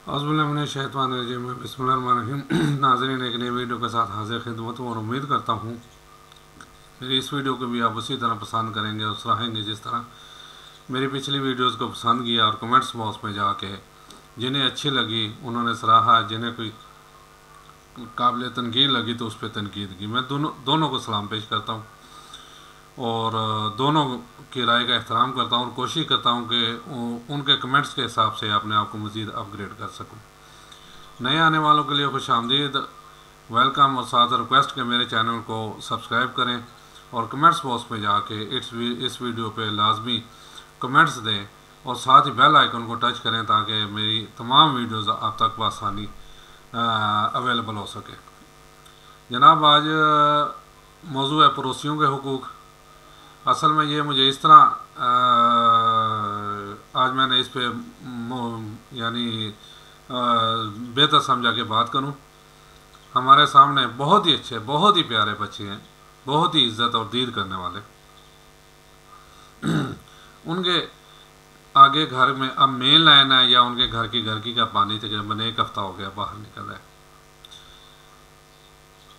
औज़ुबिल्लाहिमिनश्शैतानिर्रजीम बिस्मिल्लाहिर्रहमानिर्रहीम। नाज़रीन, एक नई वीडियो के साथ हाजिर खिदमत हूँ और उम्मीद करता हूँ मेरी इस वीडियो को भी आप उसी तरह पसंद करेंगे और सराहेंगे जिस तरह मेरी पिछली वीडियोस को पसंद किया और कमेंट्स बॉक्स में जाके जिन्हें अच्छी लगी उन्होंने सराहा, जिन्हें कोई काबिल तनकीद लगी तो उस पर तनकीद की। मैं दोनों को सलाम पेश करता हूँ और दोनों की राय का एहतराम करता हूँ और कोशिश करता हूँ कि उनके कमेंट्स के हिसाब से अपने आप को मज़ीद अपग्रेड कर सकूँ। नए आने वालों के लिए खुश आमदीद, वेलकम और साथ रिक्वेस्ट के मेरे चैनल को सब्सक्राइब करें और कमेंट्स बॉक्स में जाके इस वीडियो पे लाजमी कमेंट्स दें और साथ ही बेल आइकन को टच करें ताकि मेरी तमाम वीडियोस आप तक बआसानी अवेलेबल हो सके। जनाब, आज मौजू है पड़ोसियों के हुकूक। असल में ये मुझे इस तरह आज मैंने इस पे यानी बेहतर समझा के बात करूं। हमारे सामने बहुत ही अच्छे, बहुत ही प्यारे बच्चे हैं, बहुत ही इज्जत और दीद करने वाले। उनके आगे घर में अब मेन लाइन है या उनके घर की का पानी तकरीबन एक हफ्ता हो गया बाहर निकल रहा है।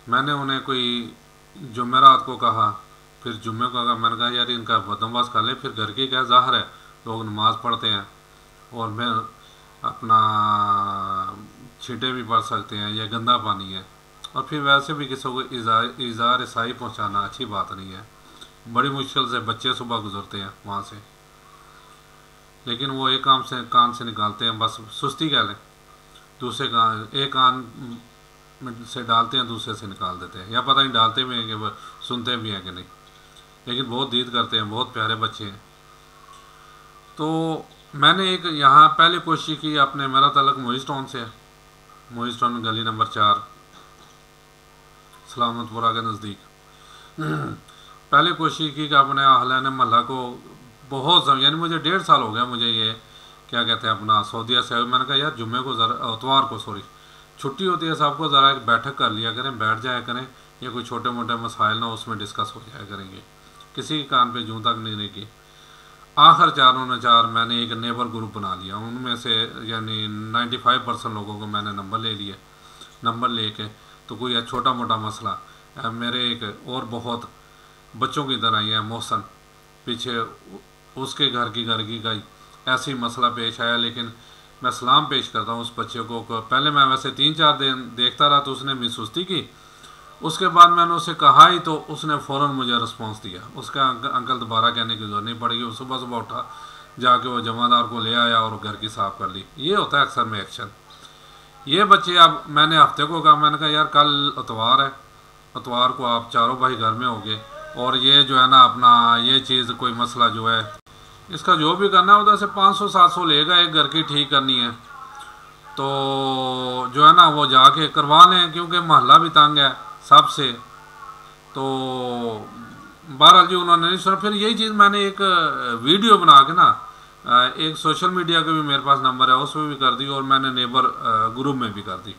मैंने उन्हें कोई जुमेरात को कहा, फिर जुम्मे को अगर मैंने कहा यार इनका बंदोबस्त कर ले, फिर घर की क्या ज़ाहिर है लोग नमाज़ पढ़ते हैं और मैं अपना छींटे भी पढ़ सकते हैं, यह गंदा पानी है और फिर वैसे भी किसी को इज़ार रसाई पहुँचाना अच्छी बात नहीं है। बड़ी मुश्किल से बच्चे सुबह गुजरते हैं वहाँ से, लेकिन वो एक कान से निकालते हैं, बस सुस्ती कह लें, दूसरे कान एक कान से डालते हैं दूसरे से निकाल देते हैं, या पता नहीं डालते भी हैं कि वो सुनते भी हैं कि नहीं, लेकिन बहुत दीद करते हैं, बहुत प्यारे बच्चे हैं। तो मैंने एक यहाँ पहले कोशिश की अपने, मेरा तलक मोइज टाउन से है, मोइज टाउन गली नंबर 4 सलामतपुरा के नज़दीक। पहले कोशिश की कि अपने अहले महल्ला को बहुत यानी मुझे 1.5 साल हो गया मुझे ये क्या कहते हैं अपना सऊदीया से। मैंने कहा यार जुम्मे को ज़रा इतवार को छुट्टी होती है सबको, ज़रा एक बैठक कर लिया करें, बैठ जाया करें, या कोई छोटे मोटे मसाइल ना उसमें डिस्कस हो जाया करेंगे, किसी के कान पे जूं तक नहीं रहेगी। आखिर चारों ने चार मैंने एक नेबर ग्रुप बना लिया, उनमें से यानी 95% लोगों को मैंने नंबर ले लिया। नंबर लेके तो कोई छोटा मोटा मसला मेरे एक और बहुत बच्चों की तरह ही है मोहसन, पीछे उसके घर की का ऐसे ही मसला पेश आया, लेकिन मैं सलाम पेश करता हूँ उस बच्चे को। पहले मैं वैसे 3-4 दिन देखता रहा तो उसने मेरी सुस्ती की, उसके बाद मैंने उसे कहा ही तो उसने फ़ौरन मुझे रिस्पॉन्स दिया। उसका अंकल दोबारा कहने की ज़रूरत नहीं पड़ेगी, वो सुबह सुबह उठा जाके वो जमादार को ले आया और घर की साफ़ कर ली। ये होता है अक्सर में एक्शन। ये बच्चे, अब मैंने हफ्ते को कहा, मैंने कहा यार कल इतवार है, इतवार को आप चारों भाई घर में होंगे और ये जो है ना अपना ये चीज़ कोई मसला जो है इसका जो भी करना है उधर से 500-700 लेगा, एक घर की ठीक करनी है तो जो है ना वो जाके करवा लें, क्योंकि महल्ला भी तंग है सबसे। तो बहरहाल जी उन्होंने नहीं सुना। फिर यही चीज़ मैंने एक वीडियो बना के ना एक सोशल मीडिया के भी मेरे पास नंबर है उसमें भी कर दी और मैंने नेबर ग्रुप में भी कर दी।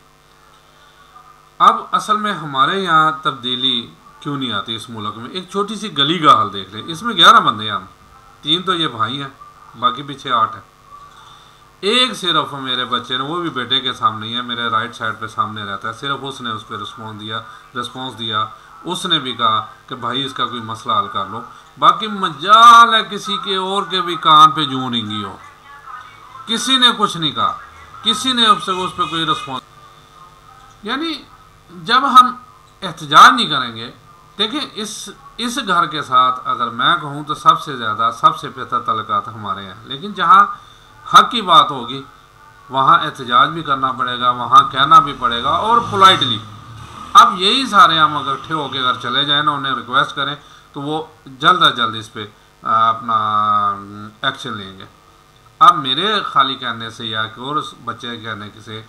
अब असल में हमारे यहाँ तब्दीली क्यों नहीं आती इस मुल्क में? एक छोटी सी गली का हाल देख लें, इसमें 11 बंदे हैं, हम 3 तो ये भाई हैं, बाकी पीछे 8 हैं। एक सिर्फ मेरे बच्चे ने, वो भी बेटे के सामने ही है, मेरे राइट साइड पे सामने रहता है, सिर्फ उसने उस पर रिस्पॉन्स दिया। उसने भी कहा कि भाई इसका कोई मसला हल कर लो, बाकी मजाल है किसी के और के भी कान पे जूं नहीं हो, किसी ने कुछ नहीं कहा, किसी ने उस पर कोई रिस्पॉन्स। यानी जब हम एहतजाज नहीं करेंगे, देखिए इस घर के साथ अगर मैं कहूँ तो सबसे ज़्यादा सबसे बेहतर तल्लुकात हमारे हैं, लेकिन जहाँ हक की बात होगी वहाँ एहतजाज भी करना पड़ेगा, वहाँ कहना भी पड़ेगा और पोलाइटली। अब यही सारे हम अगर इकट्ठे होकर अगर चले जाएँ ना, उन्हें रिक्वेस्ट करें तो वो जल्द अज जल्द इस पर अपना एक्शन लेंगे। अब मेरे खाली कहने से या कि और बच्चे कहने से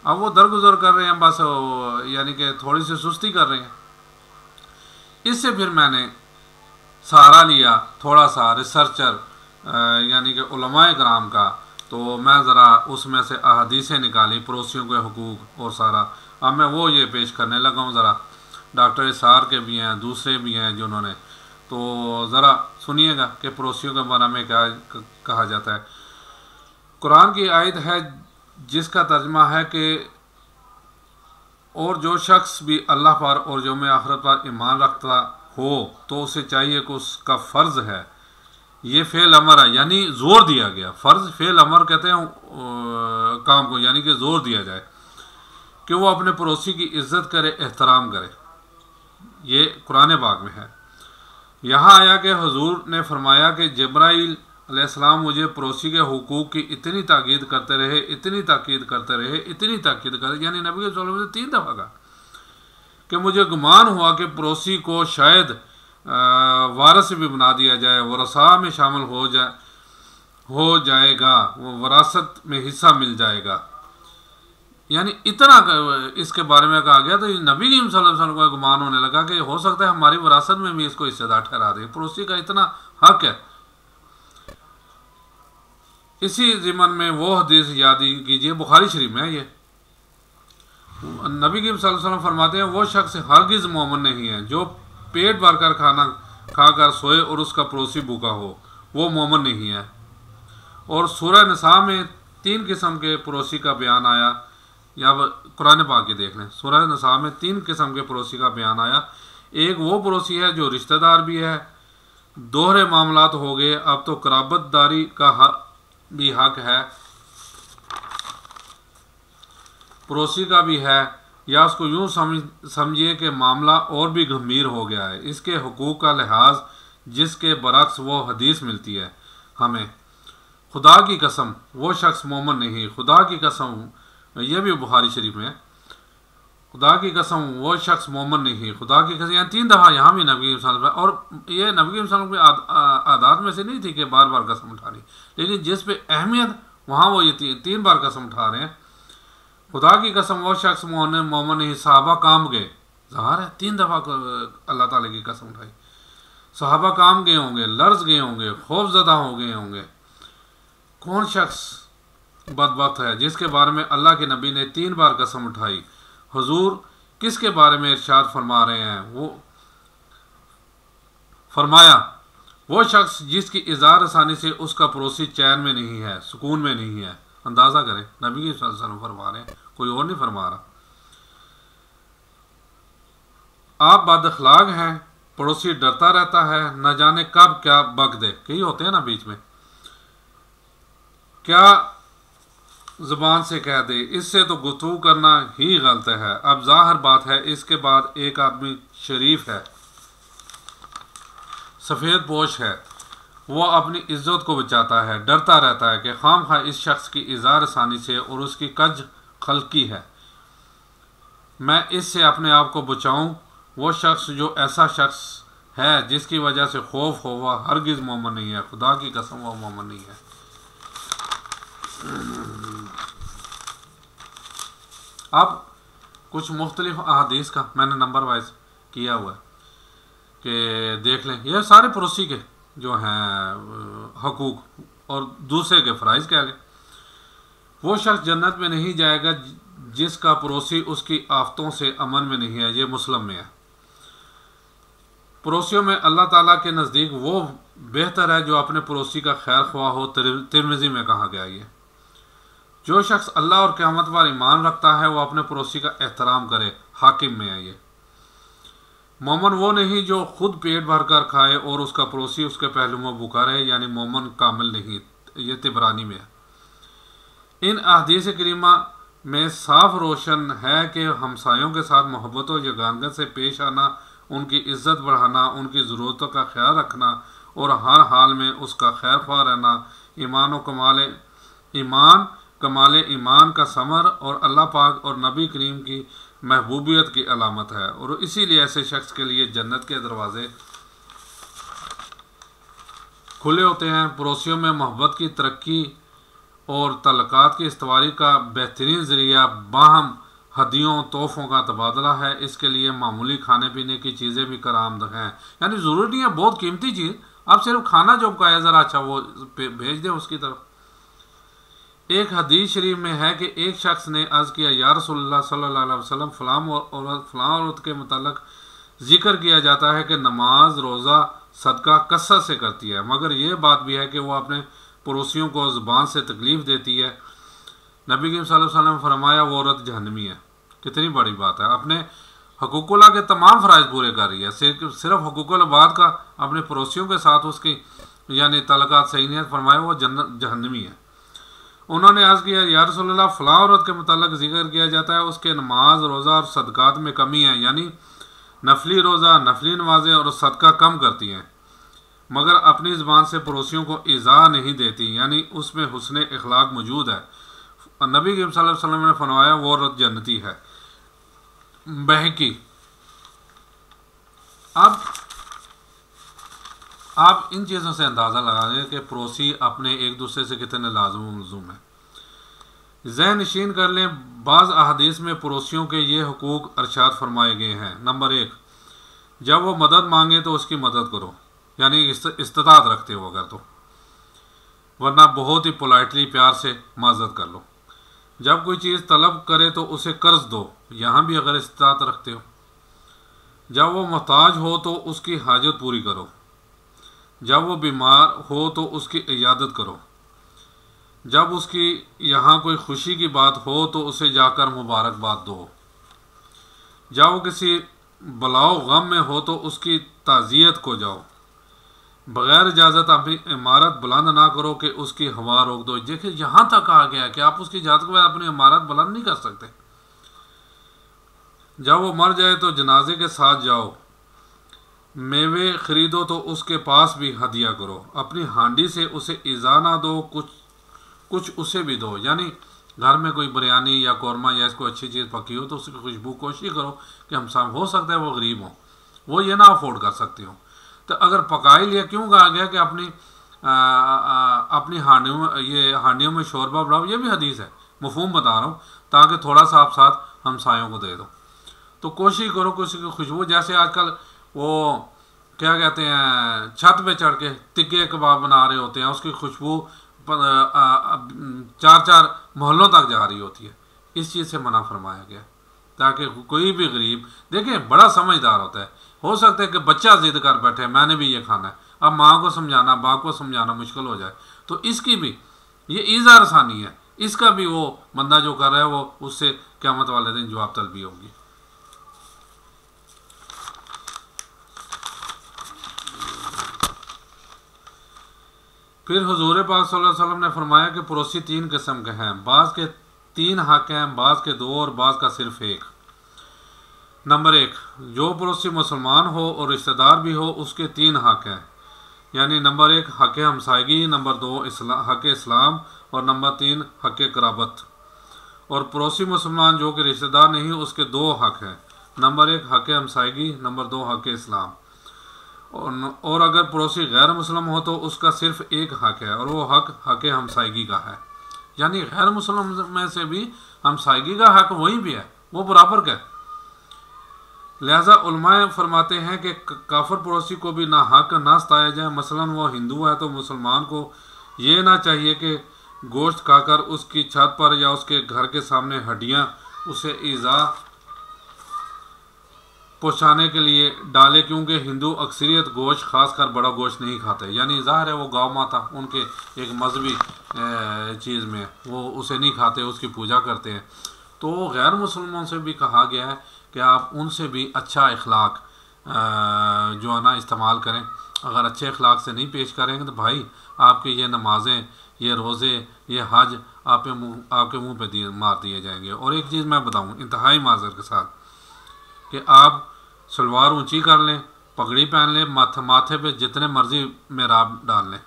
अब वो दरगुजर कर रहे हैं, बस यानी कि थोड़ी सी सुस्ती कर रहे हैं। इससे फिर मैंने सहारा लिया थोड़ा सा रिसर्चर यानी कि उलमाए कराम का, तो मैं ज़रा उसमें से अहादीसें निकाली पड़ोसियों के हुकूक और सारा। अब मैं वो ये पेश करने लगा हूँ। ज़रा डॉक्टर इसार के भी हैं, दूसरे भी हैं जिन्होंने, तो ज़रा सुनिएगा कि पड़ोसियों के बारे में क्या कहा जाता है। कुरान की आयत है जिसका तर्जमा है कि और जो शख्स भी अल्लाह पर और यौम आखिरत पर ईमान रखता हो तो उसे चाहिए कि उसका फ़र्ज़ है, ये फ़ेल अमर है, यानी ज़ोर दिया गया। फ़र्ज़ फ़ेल अमर कहते हैं काम को, यानी कि ज़ोर दिया जाए कि वो अपने पड़ोसी की इज़्ज़त करे, एहतराम करे। ये कुरान पाक में है। यहाँ आया कि हुजूर ने फरमाया कि जिब्राइल अलैहिस्सलाम मुझे पड़ोसी के हुकूक की इतनी ताकीद करते रहे, इतनी ताकीद करते रहे, इतनी ताकीद करते, यानी नबी सल्लल्लाहु अलैहि वसल्लम ने 3 दफ़ा कहा कि मुझे गुमान हुआ कि पड़ोसी को शायद वारस भी बना दिया जाए, वरसा में शामिल हो जाएगा, वो वरासत में हिस्सा मिल जाएगा। यानी इतना इसके बारे में कहा गया, तो नबी सल्लल्लाहु अलैहि वसल्लम का गुमान होने लगा कि हो सकता है हमारी विरासत में भी इसको हिस्सेदार ठहरा दे। पड़ोसी का इतना हक है। इसी ज़िमन में वो हदीस याद कीजिए, बुखारी शरीफ में है ये। नबी सल्लल्लाहु अलैहि वसल्लम फरमाते हैं वो शख्स हरगिज़ मोमिन नहीं है जो पेट भर कर खाना खाकर सोए और उसका पड़ोसी भूखा हो, वो मोमिन नहीं है। और सूरह निसा में 3 किस्म के पड़ोसी का बयान आया, या कुरान पाक की देख लें। सूरह निसा में 3 किस्म के पड़ोसी का बयान आया। एक वो पड़ोसी है जो रिश्तेदार भी है, दोहरे मामलात हो गए, अब तो कराबतदारी का भी हक है, पड़ोसी का भी है, या उसको यूँ समझिए कि मामला और भी गंभीर हो गया है, इसके हुकूक का लिहाज जिसके बरक्स वो हदीस मिलती है हमें। खुदा की कसम वो शख्स मोमिन नहीं, खुदा की कसम, यह भी बुखारी शरीफ में, खुदा की कसम वो शख्स मोमिन नहीं, खुदा की कसम। यहाँ 3 दफ़ा यहाँ भी नबी वसल्लम, और ये नबी वसल्लम की आदात में से नहीं थी कि बार बार कसम उठानी, लेकिन जिस पे अहमियत वहाँ वो ये 3 बार कसम उठा रहे हैं। खुदा की कसम वो शख्स मोमिन नहीं, सहाबा काम गए, ज़ाहिर है 3 दफ़ा अल्लाह ताला की कसम उठाई। सहाबा काम गए होंगे, लर्ज गए होंगे, खौफज़दा हो गए होंगे। कौन शख्स बदबख्त है जिसके बारे में अल्लाह के नबी ने 3 बार कसम उठाई? हुजूर किसके बारे में इरशाद फरमा रहे हैं? वो फरमाया वो शख्स जिसकी इज़ार आसानी से उसका पड़ोसी चैन में नहीं है, सुकून में नहीं है। अंदाज़ा करें, नबी सल्लल्लाहु अलैहि वसल्लम फरमा रहे हैं, कोई और नहीं फरमा रहा। आप बदअखलाक हैं, पड़ोसी डरता रहता है, न जाने कब क्या बक दे। कई होते हैं ना बीच में, क्या ज़ुबान से कह दे, इससे तो गुफ्तगू करना ही गलत है। अब ज़ाहिर बात है, इसके बाद एक आदमी शरीफ है, सफ़ेद पोश है, वो अपनी इज्जत को बचाता है, डरता रहता है कि खामखा इस शख्स की इज़ार आसानी से और उसकी कज खलकी है, मैं इससे अपने आप को बचाऊं। वो शख्स जो ऐसा शख्स है जिसकी वजह से खौफ हो, वह हरगिज़ मोमिन नहीं है, खुदा की कसम वह मोमिन नहीं है। अब कुछ मुख्तलिफ अहादीस का मैंने नंबर वाइज किया हुआ है कि देख लें। यह सारे पड़ोसी के जो हैं हकूक़ और दूसरे के फ़राइज़ कह लें। वो शख्स जन्नत में नहीं जाएगा जिसका पड़ोसी उसकी आफतों से अमन में नहीं है। ये मुस्लिम में है। पड़ोसियों में अल्लाह ताला के नज़दीक वो बेहतर है जो अपने पड़ोसी का खैर ख्वाह हो। तिरमिज़ी में कहा गया ये, जो शख्स अल्लाह और क़यामत पर ईमान रखता है वो अपने पड़ोसी का एहतराम करे। हाकिम में है ये। मोमन वो नहीं जो खुद पेट भर कर खाए और उसका पड़ोसी उसके पहलू में भूखा रहे, यानी मोमन कामिल नहीं। ये तिबरानी में है। इन अहदीस करीमा में साफ रोशन है कि हमसायों के साथ मोहब्बत और यगानत से पेश आना, उनकी इज्जत बढ़ाना, उनकी ज़रूरतों का ख्याल रखना और हर हाल में उसका खैर ख्वाह रहना कमाल ईमान का समर और अल्लाह पाक और नबी करीम की महबूबियत की अलामत है। और इसीलिए ऐसे शख्स के लिए जन्नत के दरवाज़े खुले होते हैं। पड़ोसियों में मोहब्बत की तरक्की और तल्लुकात की इस्तवारी का बेहतरीन ज़रिया बाहम हदियों तोहफ़ों का तबादला है। इसके लिए मामूली खाने पीने की चीज़ें भी करामद हैं, यानी ज़रूरी नहीं है बहुत कीमती चीज़, आप सिर्फ खाना जो पकाया ज़रा अच्छा वो भेज दें उसकी तरफ। एक हदीस शरीफ में है कि एक शख्स ने अर्ज़ किया, या रसूलुल्लाह सल्लल्लाहु अलैहि वसल्लम, फ़लाँ औरत के मुताल्लिक़ ज़िक्र किया जाता है कि नमाज रोज़ा सदका कसरत से करती है, मगर यह बात भी है कि वह अपने पड़ोसियों को ज़ुबान से तकलीफ़ देती है। नबी करीम सल्लल्लाहु अलैहि वसल्लम ने फरमाया वो औरत जहन्नमी है। कितनी बड़ी बात है, अपने हकूकुल्लाह के तमाम फ़राइज़ पूरे कर रही है, सिर्फ हकूकुल इबाद का अपने पड़ोसियों के साथ उसकी यानी तलक़ात सही नहीं फरमाया, वो जहन्नमी है। उन्होंने अर्ज़ किया या रसूलल्लाह फ़लाँ औरत के मुताल्लिक़ ज़िक्र किया जाता है उसके नमाज रोज़ा और सदक़ात में कमी है, यानी नफली रोज़ा नफली नमाजें और सदका कम करती हैं मगर अपनी ज़बान से पड़ोसियों को ईज़ा नहीं देती, यानी उसमें हुस्न इखलाक मौजूद है। नबी करीम सल्लल्लाहु अलैहि वसल्लम ने फरमाया वो औरत जन्नती है। बहकी। अब आप इन चीज़ों से अंदाज़ा लगा लें कि पड़ोसी अपने एक दूसरे से कितने लाज़िम है। ज़हन नशीन कर लें, बाज़ अहादीस में पड़ोसियों के ये हुकूक अरशाद फरमाए गए हैं। नंबर 1, जब वो मदद मांगे तो उसकी मदद करो, यानी इस्तात रखते हो अगर तो, वरना बहुत ही पोलाइटली प्यार से माजत कर लो। जब कोई चीज़ तलब करे तो उसे कर्ज दो, यहाँ भी अगर इस्तात रखते हो। जब वो मोहताज हो तो उसकी हाजत पूरी करो। जब वो बीमार हो तो उसकी इयादत करो। जब उसकी यहाँ कोई खुशी की बात हो तो उसे जाकर मुबारकबाद दो। जब वो किसी बलाओ गम में हो तो उसकी ताज़ियत को जाओ। बग़ैर इजाज़त अपनी इमारत बुलंद ना करो कि उसकी हवा रोक दो। देखिए यहाँ तक आ गया कि आप उसकी इजाज़त के बाद अपनी इमारत बुलंद नहीं कर सकते। जब वो मर जाए तो जनाजे के साथ जाओ। मेवे खरीदो तो उसके पास भी हदिया करो। अपनी हांडी से उसे इज़ा ना दो, कुछ उसे भी दो, यानी घर में कोई बिरयानी या कौरमा या इसको अच्छी चीज़ पकी हो तो उसकी खुशबू कोशिश करो कि हम सब, हो सकता है वो गरीब हो, वो ये ना अफोर्ड कर सकते हो, तो अगर पका ही लिया क्यों कहा गया कि अपनी हांडियों में शोरबा बढ़ाओ। ये भी हदीस है, मफहूम बता रहा हूँ, ताकि थोड़ा सा आप साथ हमसायों को दे दो। तो कोशिश करो किसी की खुशबू, जैसे आजकल वो क्या कहते हैं छत पे चढ़ के तिक्के कबाब बना रहे होते हैं, उसकी खुशबू 4-4 मोहल्लों तक जा रही होती है। इस चीज़ से मना फरमाया गया ताकि कोई भी गरीब, देखिए बड़ा समझदार होता है, हो सकता है कि बच्चा जिद कर बैठे मैंने भी ये खाना है, अब माँ को समझाना बाप को समझाना मुश्किल हो जाए, तो इसकी भी ये ईज़ा आसानी है, इसका भी वो बंदा जो कर रहा है वो उससे क़यामत वाले दिन जवाब तलबी होगी। फिर हुजूर पाक सल्लल्लाहु अलैहि वसल्लम ने फरमाया कि पड़ोसी 3 किस्म के हैं, बाज़ के 3 हक़ हैं, बाज़ के 2 और बाज़ का सिर्फ 1। नंबर 1, जो पड़ोसी मुसलमान हो और रिश्तेदार भी हो उसके 3 हक़ हैं, यानी नंबर 1 हक़ हमसायगी, नंबर 2 हक़ इस्लाम और नंबर 3 हक़ क़राबत। और पड़ोसी मुसलमान जो कि रिश्तेदार नहीं उसके 2 हक़ हैं, नंबर 1 हक़ हमसायगी, नंबर 2 हक़ इस्लाम। और अगर पड़ोसी गैर मुस्लिम हो तो उसका सिर्फ 1 हक़ है और वो हक़ हमसायगी का है, यानी गैर मुस्लिम में से भी हमसायगी का हक़ वही भी है, वो बराबर का है। लिहाजा उलमाए फरमाते हैं कि काफिर पड़ोसी को भी ना हक़ ना सताया जाए। मसलन वो हिंदू है तो मुसलमान को ये ना चाहिए कि गोश्त खाकर उसकी छत पर या उसके घर के सामने हड्डियाँ उसे ईज़ा पहुँचाने के लिए डाले, क्योंकि हिंदू अक्सरियत गोश्त खासकर बड़ा गोश्त नहीं खाते, यानी ज़ाहिर है वो गौ माता उनके एक मजहबी चीज़ में वो उसे नहीं खाते, उसकी पूजा करते हैं। तो गैर मुसलमानों से भी कहा गया है कि आप उनसे भी अच्छा इखलाक जो है ना इस्तेमाल करें। अगर अच्छे इखलाक से नहीं पेश करेंगे तो भाई आपके ये नमाज़ें, ये रोज़े, ये हज आपके मुँह पे मार दिए जाएंगे। और एक चीज़ मैं बताऊँ इंतहाई माज़र के साथ कि आप सलवार ऊंची कर लें, पगड़ी पहन लें, माथे पे जितने मर्जी मेहराब डाल लें,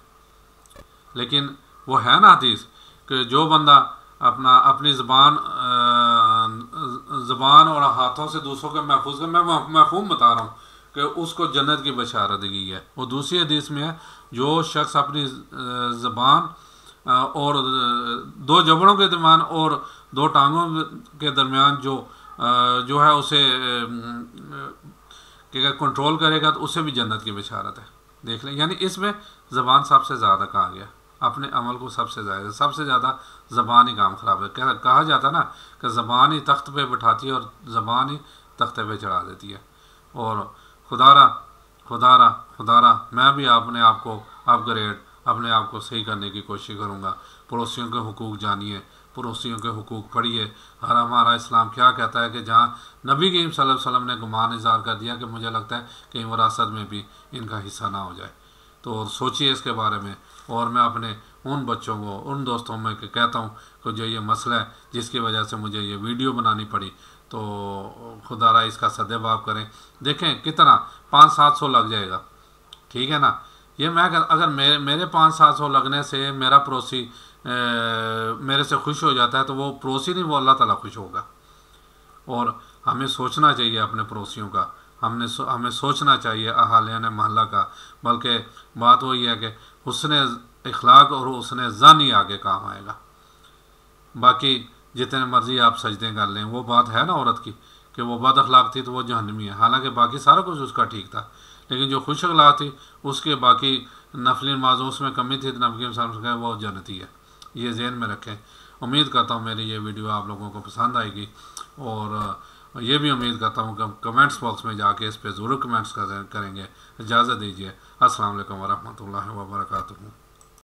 लेकिन वो है ना हदीस कि जो बंदा अपनी ज़बान और हाथों से दूसरों के महफूज कर, मैं मफहूम बता रहा हूँ कि उसको जन्नत की बशारत दी है। और दूसरी हदीस में है जो शख्स अपनी ज़बान और 2 जबड़ों के दरमियान और 2 टांगों के दरमियान जो है उसे क्या कंट्रोल करेगा तो उसे भी जन्नत की बशारत है। देख लें, यानी इसमें ज़बान सबसे ज़्यादा कहा गया, अपने अमल को सबसे ज़्यादा ज़बान ही काम ख़राब है। कहा जाता ना कि ज़बान ही तख्त पे बिठाती है और ज़बान ही तख्ते पे चढ़ा देती है। और खुदारा मैं भी अपने आप को अपग्रेड, अपने आप को सही करने की कोशिश करूँगा। पड़ोसियों के हुकूक जानिए, पड़ोसियों के हुकूक पढ़िए। हर हमारा इस्लाम क्या कहता है कि जहाँ नबी करीम सल्लल्लाहु अलैहि वसल्लम ने गुमान इज़हार कर दिया कि मुझे लगता है कि विरासत में भी इनका हिस्सा ना हो जाए। तो सोचिए इसके बारे में। और मैं अपने उन बच्चों को, उन दोस्तों में कहता हूँ कि जो ये मसला है जिसकी वजह से मुझे ये वीडियो बनानी पड़ी, तो खुदारा इसका सद्भाव करें। देखें कितना 500-700 लग जाएगा, ठीक है ना। ये मैं अगर मेरे 500-700 लगने से मेरा पड़ोसी मेरे से खुश हो जाता है, तो वो पड़ोसी नहीं, वो अल्लाह ताला खुश होगा। और हमें सोचना चाहिए अपने पड़ोसियों का, हमें सोचना चाहिए अहालियान महल्ला का। बल्कि बात वही है कि हुस्न इखलाक और हुस्न ज़न ही आगे काम आएगा। बाकी जितने मर्जी आप सजदे कर लें, वो बात है ना औरत की कि वो बद अखलाक थी तो वो जहन्नमी है, हालांकि बाकी सारा कुछ उसका ठीक था, लेकिन जो खुश अखलाक थी उसके बाकी नफली नमाज़ों उसमें कमी थी, तो नबी साहब वो जन्नती है। ये जहन में रखें। उम्मीद करता हूँ मेरी ये वीडियो आप लोगों को पसंद आएगी, और ये भी उम्मीद करता हूँ कि कमेंट्स बॉक्स में जाके इस पर ज़रूर कमेंट्स करेंगे। इजाज़त दीजिए। अस्सलाम वालेकुम वरहमतुल्लाहि व बरकातुहू।